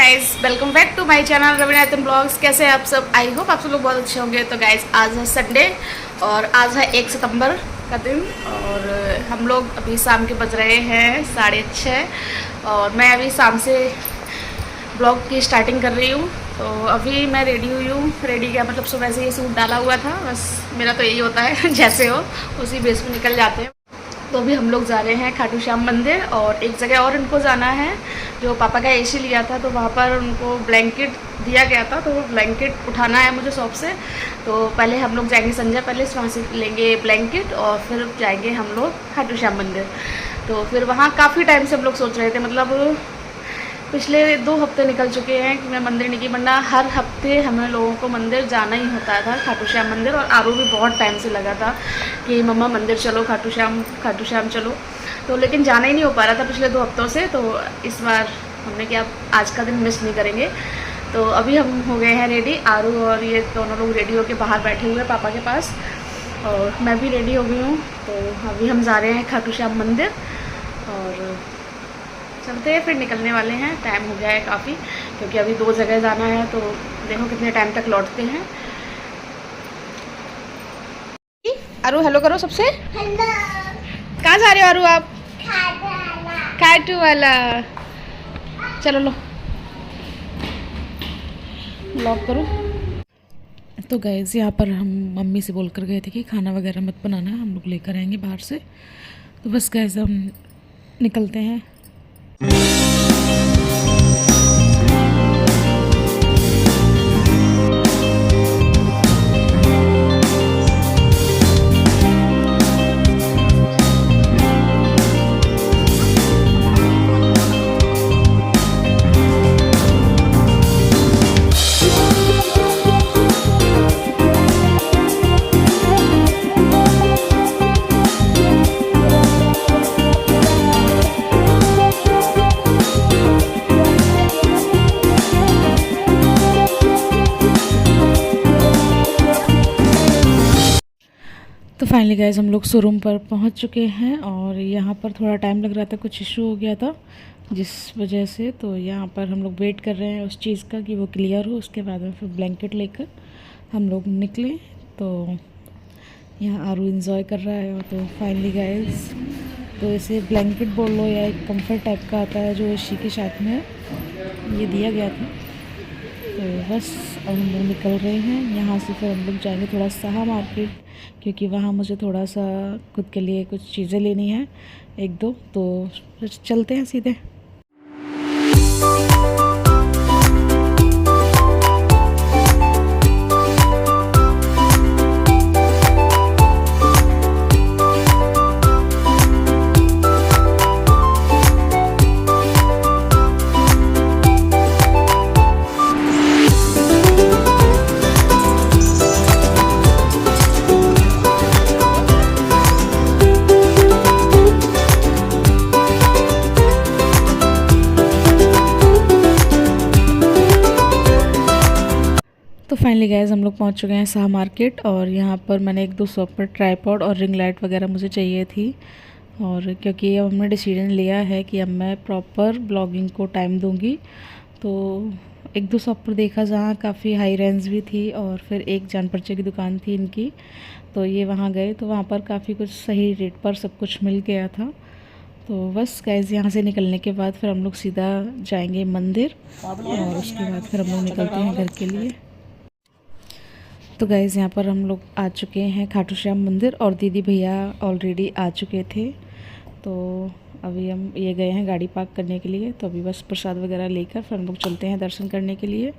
Guys, welcome back to my channel Ravinathan vlogs. कैसे हैं आप सब? आई होप आप सब लोग बहुत अच्छे होंगे। तो गाइज, आज है संडे और आज है 1 सितंबर का दिन और हम लोग अभी शाम के बज रहे हैं 6:30 और मैं अभी शाम से ब्लॉग की स्टार्टिंग कर रही हूँ। तो अभी मैं रेडी हुई हूँ। रेडी क्या मतलब, सुबह से ये सूट डाला हुआ था, बस मेरा तो यही होता है जैसे हो उसी बेस में निकल जाते हैं। तो अभी हम लोग जा रहे हैं खाटू श्याम मंदिर और एक जगह और इनको जाना है। जो पापा का एसी लिया था तो वहाँ पर उनको ब्लैंकेट दिया गया था, तो वो ब्लैंकेट उठाना है मुझे शॉप से। तो पहले हम लोग जाएंगे संजय पैलेस, वहाँ से लेंगे ब्लैंकेट और फिर जाएंगे हम लोग खाटू श्याम मंदिर। तो फिर वहाँ काफ़ी टाइम से हम लोग सोच रहे थे, मतलब पिछले 2 हफ्ते निकल चुके हैं कि मैं मंदिर नहीं की, वरना हर हफ्ते हमें लोगों को मंदिर जाना ही होता था, खाटू श्याम मंदिर। और आरू भी बहुत टाइम से लगा था कि मम्मा मंदिर चलो, खाटू श्याम चलो। तो लेकिन जाना ही नहीं हो पा रहा था पिछले 2 हफ्तों से। तो इस बार हमने क्या, आज का दिन मिस नहीं करेंगे। तो अभी हम हो गए हैं रेडी, आरू और ये दोनों लोग रेडी होकर बाहर बैठे हुए हैं पापा के पास और मैं भी रेडी हो गई हूँ। तो अभी हम जा रहे हैं खाटू श्याम मंदिर और चलते हैं, फिर निकलने वाले हैं। टाइम हो गया है काफ़ी, क्योंकि अभी 2 जगह जाना है। तो देखो कितने टाइम तक लौटते हैं। अरु हेलो करो सबसे। हेलो। कहाँ जा रहे हो अरु आप? खाटू वाला। चलो लो लॉक करो। तो गाइस, यहाँ पर हम मम्मी से बोल कर गए थे कि खाना वगैरह मत बनाना, हम लोग लेकर आएंगे बाहर से। तो बस गाइस, हम निकलते हैं। तो फाइनली गाइस, हम लोग शोरूम पर पहुंच चुके हैं और यहाँ पर थोड़ा टाइम लग रहा था, कुछ इशू हो गया था जिस वजह से। तो यहाँ पर हम लोग वेट कर रहे हैं उस चीज़ का कि वो क्लियर हो, उसके बाद में फिर ब्लैंकेट लेकर हम लोग निकले। तो यहाँ आरू इन्जॉय कर रहा है। तो फाइनली गाइस, तो इसे ब्लैंकेट बोल लो या एक कम्फर्ट टाइप का आता है जो इसी के साथ में ये दिया गया था। तो बस अब हम लोग निकल रहे हैं यहाँ से। फिर हम लोग जाएंगे थोड़ा शाह मार्केट, क्योंकि वहाँ मुझे थोड़ा सा खुद के लिए कुछ चीज़ें लेनी है, 1-2। तो फिर चलते हैं सीधे। तो फाइनली गाइस, हम लोग पहुंच चुके हैं शाह मार्केट और यहाँ पर मैंने 1-2 शॉप पर ट्राईपॉड और रिंग लाइट वगैरह मुझे चाहिए थी। और क्योंकि अब हमने डिसीजन लिया है कि अब मैं प्रॉपर ब्लॉगिंग को टाइम दूंगी, तो 1-2 शॉप पर देखा जहाँ काफ़ी हाई रेंज भी थी और फिर एक जान पर्चे की दुकान थी इनकी। तो ये वहाँ गए तो वहाँ पर काफ़ी कुछ सही रेट पर सब कुछ मिल गया था। तो बस गाइस, यहाँ से निकलने के बाद फिर हम लोग सीधा जाएंगे मंदिर और उसके बाद फिर हम लोग निकलते हैं घर के लिए। तो गाइज़, यहाँ पर हम लोग आ चुके हैं खाटू श्याम मंदिर और दीदी भैया ऑलरेडी आ चुके थे। तो अभी हम ये गए हैं गाड़ी पार्क करने के लिए। तो अभी बस प्रसाद वगैरह लेकर फिर हम लोग चलते हैं दर्शन करने के लिए।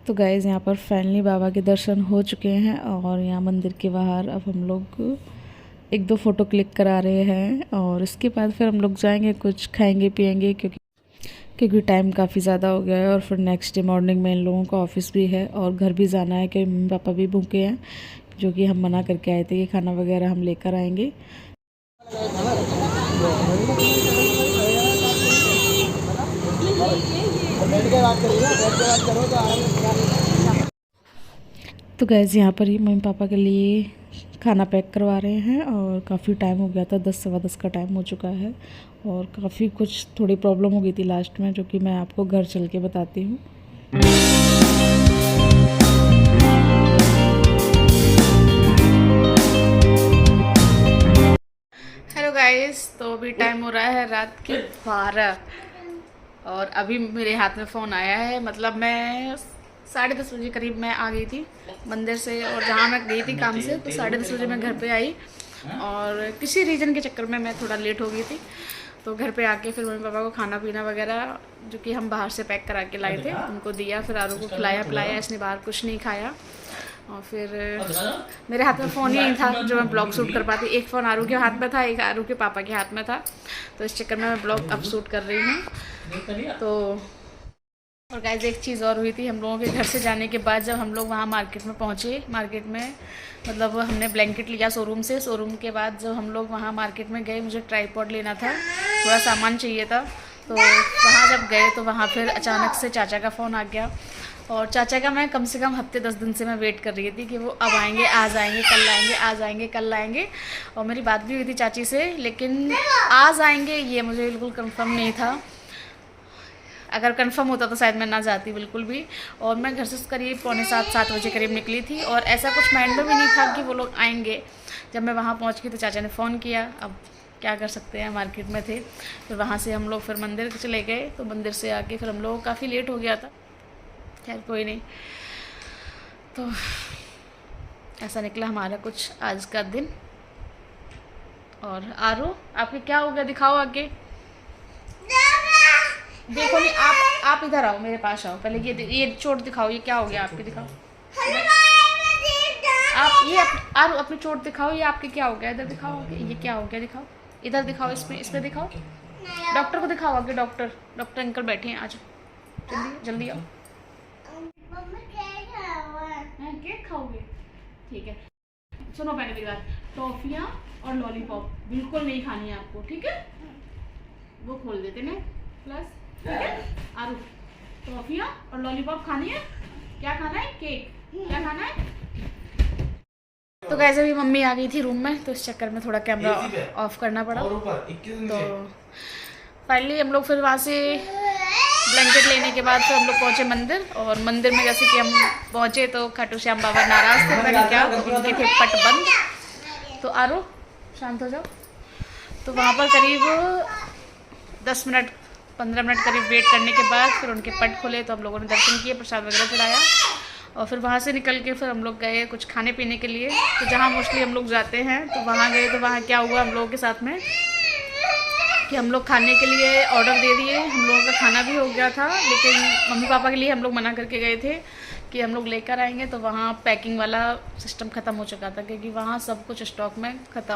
तो गाइज़, यहाँ पर फाइनली बाबा के दर्शन हो चुके हैं और यहाँ मंदिर के बाहर अब हम लोग एक दो फ़ोटो क्लिक करा रहे हैं और इसके बाद फिर हम लोग जाएंगे, कुछ खाएंगे पिएंगे, क्योंकि टाइम काफ़ी ज़्यादा हो गया है। और फिर नेक्स्ट डे मॉर्निंग में इन लोगों का ऑफिस भी है और घर भी जाना है, क्योंकि मम्मी पापा भी भूखे हैं, जो कि हम मना करके आए थे कि खाना वगैरह हम लेकर आएंगे। तो गैस यहाँ पर ही मम्मी पापा के लिए खाना पैक करवा रहे हैं और काफ़ी टाइम हो गया था, 10 सवा 10 का टाइम हो चुका है और काफ़ी कुछ थोड़ी प्रॉब्लम हो गई थी लास्ट में, जो कि मैं आपको घर चल के बताती हूँ। हेलो गाइस, तो अभी टाइम हो रहा है रात के 12 और अभी मेरे हाथ में फ़ोन आया है। मतलब मैं 10:30 बजे करीब मैं आ गई थी मंदिर से, और जहाँ मैं गई थी काम से, तो 10:30 बजे मैं घर पे आई और किसी रीज़न के चक्कर में मैं थोड़ा लेट हो गई थी। तो घर पे आके फिर मम्मी पापा को खाना पीना वगैरह जो कि हम बाहर से पैक करा के लाए थे उनको दिया, फिर आरू को खिलाया पिलाया। इसने बाहर कुछ नहीं खाया और फिर मेरे हाथ में फ़ोन ही नहीं था जो मैं ब्लॉग शूट कर पाती। एक फ़ोन आरू के हाथ में था, एक आरू के पापा के हाथ में था, तो इस चक्कर में मैं ब्लॉग अब शूट कर रही हूँ। तो और गाइस एक चीज़ और हुई थी, हम लोगों के घर से जाने के बाद जब हम लोग वहाँ मार्केट में पहुँचे, मार्केट में मतलब हमने ब्लैंकेट लिया शोरूम से, शोरूम के बाद जब हम लोग वहाँ मार्केट में गए, मुझे ट्राईपॉड लेना था, थोड़ा सामान चाहिए था। तो वहाँ जब गए तो वहाँ फिर अचानक से चाचा का फ़ोन आ गया और चाचा का मैं कम से कम हफ्ते 10 दिन से मैं वेट कर रही थी कि वो अब आएंगे, आज आएंगे, कल आएंगे, आज आएंगे, कल आएंगे। और मेरी बात भी हुई थी चाची से, लेकिन आज आएंगे ये मुझे बिल्कुल कंफर्म नहीं था। अगर कंफर्म होता तो शायद मैं ना जाती बिल्कुल भी। और मैं घर से करीब 6:45-7 बजे करीब निकली थी और ऐसा कुछ माइंड में भी नहीं था कि वो लोग आएंगे। जब मैं वहाँ पहुँच गई तो चाचा ने फ़ोन किया, अब क्या कर सकते हैं, मार्केट में थे। फिर वहाँ से हम लोग फिर मंदिर चले गए, तो मंदिर से आके फिर हम लोग काफ़ी लेट हो गया था। खैर कोई नहीं, तो ऐसा निकला हमारा कुछ आज का दिन। और आरू आपके क्या हो गया, दिखाओ आगे। देखो नहीं, आप इधर आओ, मेरे पास आओ पहले। ये चोट दिखाओ, ये क्या हो गया आपके, दिखाओ आप। ये आरू अपनी चोट दिखाओ, ये आपके क्या हो गया, इधर दिखाओ, ये क्या हो गया, दिखाओ इधर, दिखाओ इसमें दिखाओ, डॉक्टर को दिखाओ आगे। डॉक्टर अंकल बैठे हैं, आज जल्दी जल्दी आओ। केक खाओगे, ठीक है। सुनो पहले मेरी बात, टॉफियाँ और लॉलीपॉप बिल्कुल नहीं खानी है आपको, ठीक है। वो खोल देते ना प्लस, ठीक है। आरू टॉफियाँ और लॉलीपॉप खानी है, क्या खाना है, केक, क्या खाना है। तो कैसे भी मम्मी आ गई थी रूम में, तो इस चक्कर में थोड़ा कैमरा ऑफ करना पड़ा। तो फाइनली हम लोग फिर वहाँ से ब्लैंकेट लेने के बाद फिर हम लोग पहुँचे मंदिर। और मंदिर में जैसे कि हम पहुँचे तो खाटू श्याम बाबा नाराज़ थे, मैंने क्या, उनके थे पट बंद। तो आरो शांत हो जाओ। तो वहाँ पर करीब 10 मिनट 15 मिनट करीब वेट करने के बाद फिर उनके पट खुले, तो हम लोगों ने दर्शन किए, प्रसाद वगैरह चढ़ाया और फिर वहाँ से निकल के फिर हम लोग गए कुछ खाने पीने के लिए। तो जहाँ मोस्टली हम लोग जाते हैं तो वहाँ गए। तो वहाँ क्या हुआ हम लोगों के साथ में कि हम लोग खाने के लिए ऑर्डर दे दिए, हम लोगों का खाना भी हो गया था, लेकिन मम्मी पापा के लिए हम लोग मना करके गए थे कि हम लोग लेकर आएंगे। तो वहाँ पैकिंग वाला सिस्टम ख़त्म हो चुका था, क्योंकि वहाँ सब कुछ स्टॉक में ख़त्म।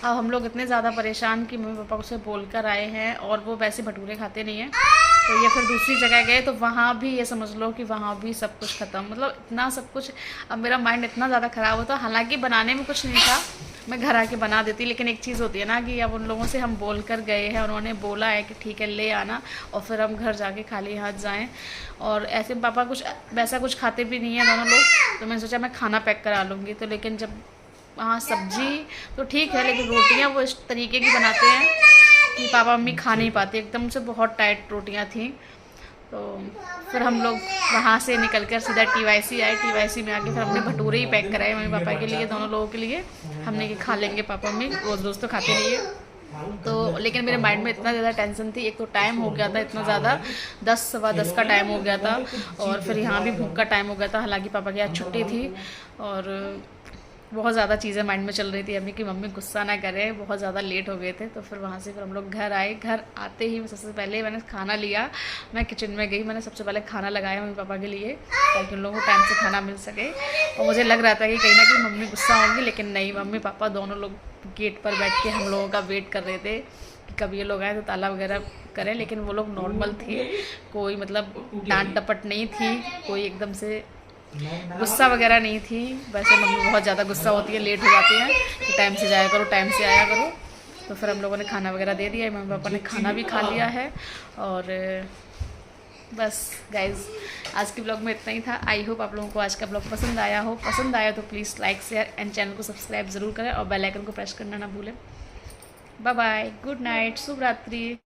अब हम लोग इतने ज़्यादा परेशान कि मम्मी पापा से बोल कर आए हैं, और वो वैसे भटूरे खाते नहीं हैं, तो ये फिर दूसरी जगह गए तो वहाँ भी ये समझ लो कि वहाँ भी सब कुछ ख़त्म। मतलब इतना सब कुछ, अब मेरा माइंड इतना ज़्यादा ख़राब होता। हालांकि बनाने में कुछ नहीं था, मैं घर आके बना देती, लेकिन एक चीज़ होती है ना कि अब उन लोगों से हम बोल कर गए हैं, उन्होंने बोला है कि ठीक है ले आना, और फिर हम घर जाके खाली हाथ जाएं। और ऐसे पापा कुछ वैसा कुछ खाते भी नहीं है दोनों लोग, तो मैंने सोचा मैं खाना पैक करा लूँगी। तो लेकिन जब वहाँ सब्जी तो ठीक है, लेकिन रोटियाँ वो इस तरीके की बनाते हैं कि पापा मम्मी खा नहीं पाते, एकदम से बहुत टाइट रोटियाँ थी। तो फिर हम लोग वहाँ से निकल कर सीधा TYC आए। TYC में आके फिर हमने भटूरे ही पैक कराए मम्मी पापा के लिए, दोनों लोगों के लिए। हमने कि खा लेंगे पापा मम्मी, रोज़ रोज़ तो खाते नहीं है। तो लेकिन मेरे माइंड में इतना ज़्यादा टेंशन थी, एक तो टाइम हो गया था इतना ज़्यादा, 10 सवा 10 का टाइम हो गया था, और फिर यहाँ भी भूख का टाइम हो गया था। हालांकि पापा की आज छुट्टी थी, और बहुत ज़्यादा चीज़ें माइंड में चल रही थी अभी कि मम्मी गुस्सा ना करे, बहुत ज़्यादा लेट हो गए थे। तो फिर वहाँ से फिर हम लोग घर आए। घर आते ही सबसे पहले मैंने खाना लिया, मैं किचन में गई, मैंने सबसे पहले खाना लगाया मम्मी पापा के लिए, ताकि उन लोगों को टाइम से खाना मिल सके। और मुझे लग रहा था कि कहीं ना कहीं मम्मी गुस्सा होंगी, लेकिन नहीं, मम्मी पापा दोनों लोग गेट पर बैठ के हम लोगों का वेट कर रहे थे कि कब ये लोग आए तो ताला वगैरह करें, लेकिन वो लोग नॉर्मल थे, कोई मतलब डांट डपट नहीं थी, कोई एकदम से गुस्सा वगैरह नहीं थी। वैसे मम्मी बहुत ज़्यादा गुस्सा होती है, लेट हो जाती हैं कि टाइम से जाया करो, टाइम से आया करो। तो फिर हम लोगों ने खाना वगैरह दे दिया है, मम्मी पापा ने खाना भी खा लिया है। और बस गाइज आज के ब्लॉग में इतना ही था। आई होप आप लोगों को आज का ब्लॉग पसंद आया हो। पसंद आया तो please like share and channel को सब्सक्राइब ज़रूर करें और बेल आइकन को प्रेस करना ना भूलें। बाय बाय, गुड नाइट, शुभ रात्रि।